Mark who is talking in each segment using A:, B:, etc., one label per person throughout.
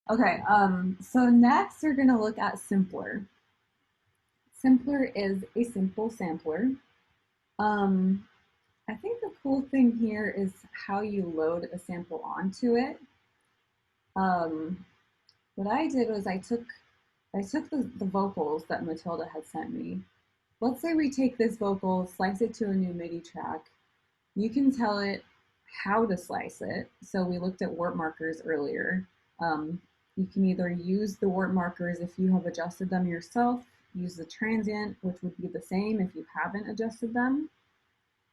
A: Okay, so next we're gonna look at simpler. Simpler is a simple sampler. Um, I think the cool thing here is how you load a sample onto it. Um, what I did was I took the vocals that Matilda had sent me. Let's say we take this vocal, slice it to a new MIDI track. You can tell it how to slice it. So we looked at warp markers earlier. You can either use the warp markers if you have adjusted them yourself, use the transient, which would be the same if you haven't adjusted them,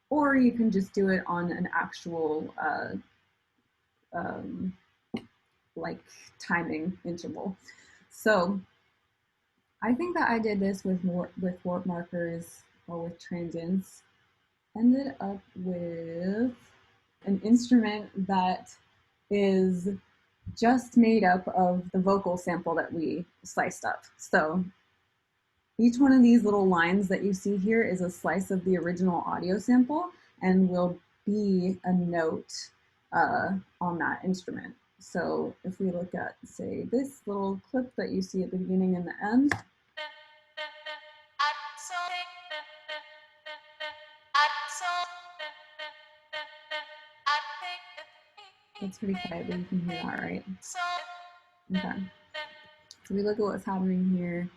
A: or you can just do it on an actual um, like timing interval. So I think that I did this with warp markers or with transients. Ended up with an instrument that is just made up of the vocal sample that we sliced up. So each one of these little lines that you see here is a slice of the original audio sample and will be a note on that instrument. So if we look at, say, this little clip that you see at the beginning and the end, it's pretty quiet, but you can hear that, right? Okay. So we look at what's happening here.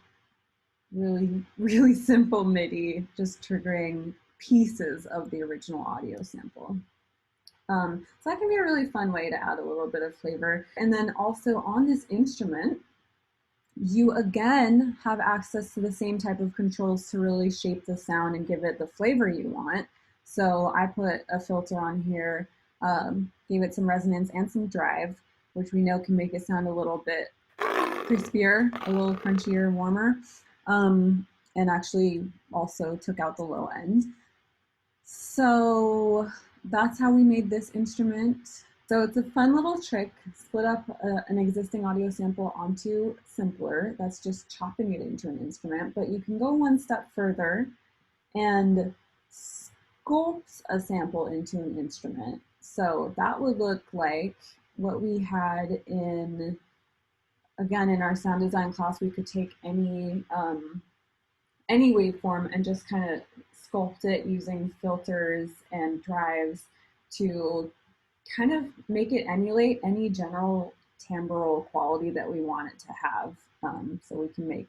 A: Really, really simple MIDI, just triggering pieces of the original audio sample. So that can be a really fun way to add a little bit of flavor. And then also on this instrument, you again have access to the same type of controls to really shape the sound and give it the flavor you want. So I put a filter on here, gave it some resonance and some drive, which we know can make it sound a little bit crispier, a little crunchier, warmer, and actually also took out the low end. So that's how we made this instrument. So it's a fun little trick, split up an existing audio sample onto simpler. That's just chopping it into an instrument, but you can go one step further and sculpt a sample into an instrument. So that would look like what we had in, again, in our sound design class. We could take any waveform and just kind of sculpt it using filters and drives to kind of make it emulate any general timbral quality that we want it to have. So we can make,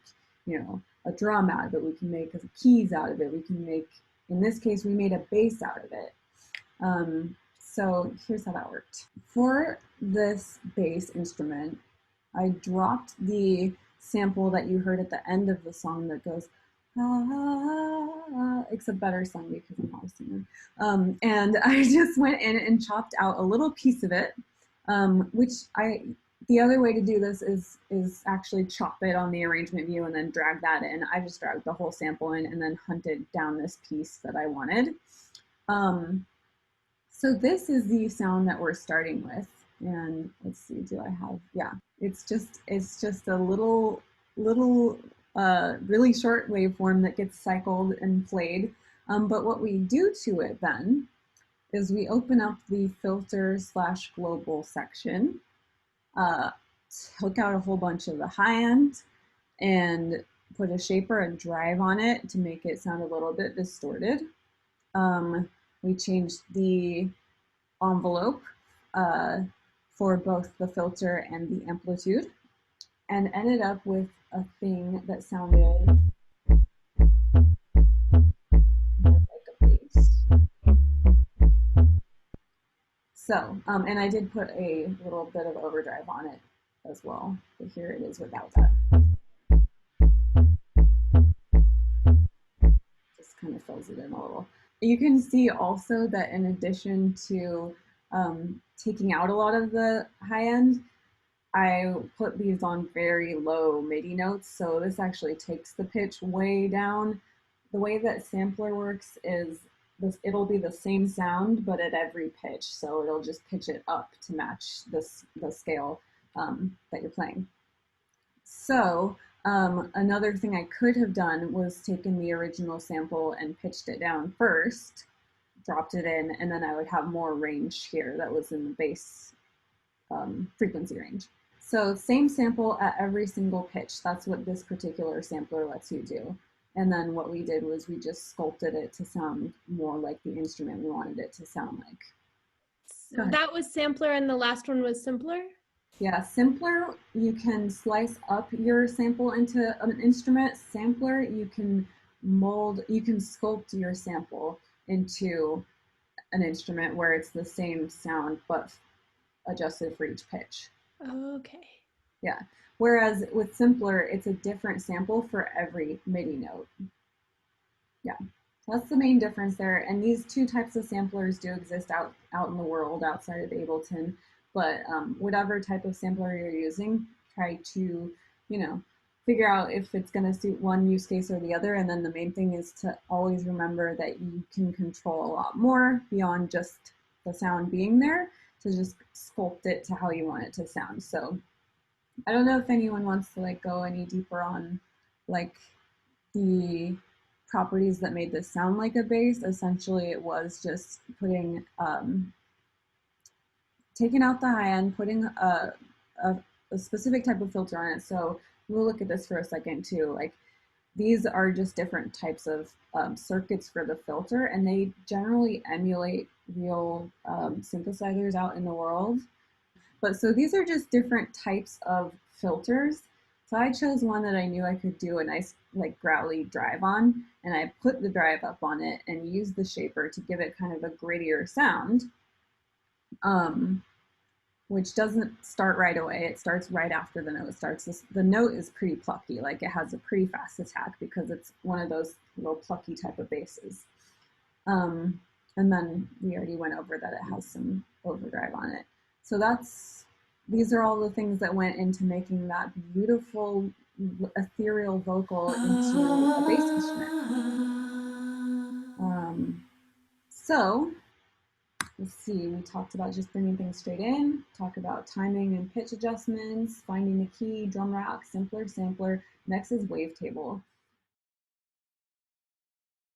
A: a drum out of it. We can make keys out of it. We can make, in this case, we made a bass out of it. So here's how that worked. For this bass instrument, I dropped the sample that you heard at the end of the song that goes, it's a better song because I'm not a singer. And I just went in and chopped out a little piece of it, the other way to do this is actually chop it on the arrangement view and then drag that in. I just dragged the whole sample in and then hunted down this piece that I wanted. So this is the sound that we're starting with. And let's see, do I have, yeah, it's just a little really short waveform that gets cycled and played. But what we do to it then is we open up the filter/global section, took out a whole bunch of the high end and put a shaper and drive on it to make it sound a little bit distorted. We changed the envelope for both the filter and the amplitude, and ended up with a thing that sounded like a bass. So, and I did put a little bit of overdrive on it as well, but here it is without that. Just kind of fills it in a little. You can see also that in addition to taking out a lot of the high end, I put these on very low MIDI notes, so this actually takes the pitch way down. The way that sampler works is it'll be the same sound, but at every pitch, so it'll just pitch it up to match the scale that you're playing. So another thing I could have done was taken the original sample and pitched it down first, dropped it in, and then I would have more range here that was in the bass frequency range. So same sample at every single pitch. That's what this particular sampler lets you do. And then what we did was we just sculpted it to sound more like the instrument we wanted it to sound like. Go
B: So
A: ahead.
B: that was sampler and the last one was simpler?
A: Yeah, simpler, you can slice up your sample into an instrument. Sampler, you can you can sculpt your sample into an instrument where it's the same sound but adjusted for each pitch.
B: Okay.
A: Yeah. Whereas with simpler, it's a different sample for every MIDI note. Yeah. That's the main difference there. And these two types of samplers do exist out in the world outside of Ableton. But whatever type of sampler you're using, try to, you know, figure out if it's going to suit one use case or the other. And then the main thing is to always remember that you can control a lot more beyond just the sound being there, to just sculpt it to how you want it to sound. So I don't know if anyone wants to like go any deeper on like the properties that made this sound like a bass. Essentially, it was just putting taking out the high end, putting a specific type of filter on it. So we'll look at this for a second too. Like these are just different types of circuits for the filter, and they generally emulate real synthesizers out in the world. But so these are just different types of filters. So I chose one that I knew I could do a nice like growly drive on, and I put the drive up on it and used the shaper to give it kind of a grittier sound, um, which doesn't start right away. It starts right after the note starts. The note is pretty plucky, like it has a pretty fast attack because it's one of those little plucky type of basses. Um, and then we already went over that it has some overdrive on it. So these are all the things that went into making that beautiful ethereal vocal into a bass instrument. Um, so let's see, we talked about just bringing things straight in, talk about timing and pitch adjustments, finding the key, drum rack, simpler, sampler. Next is wavetable.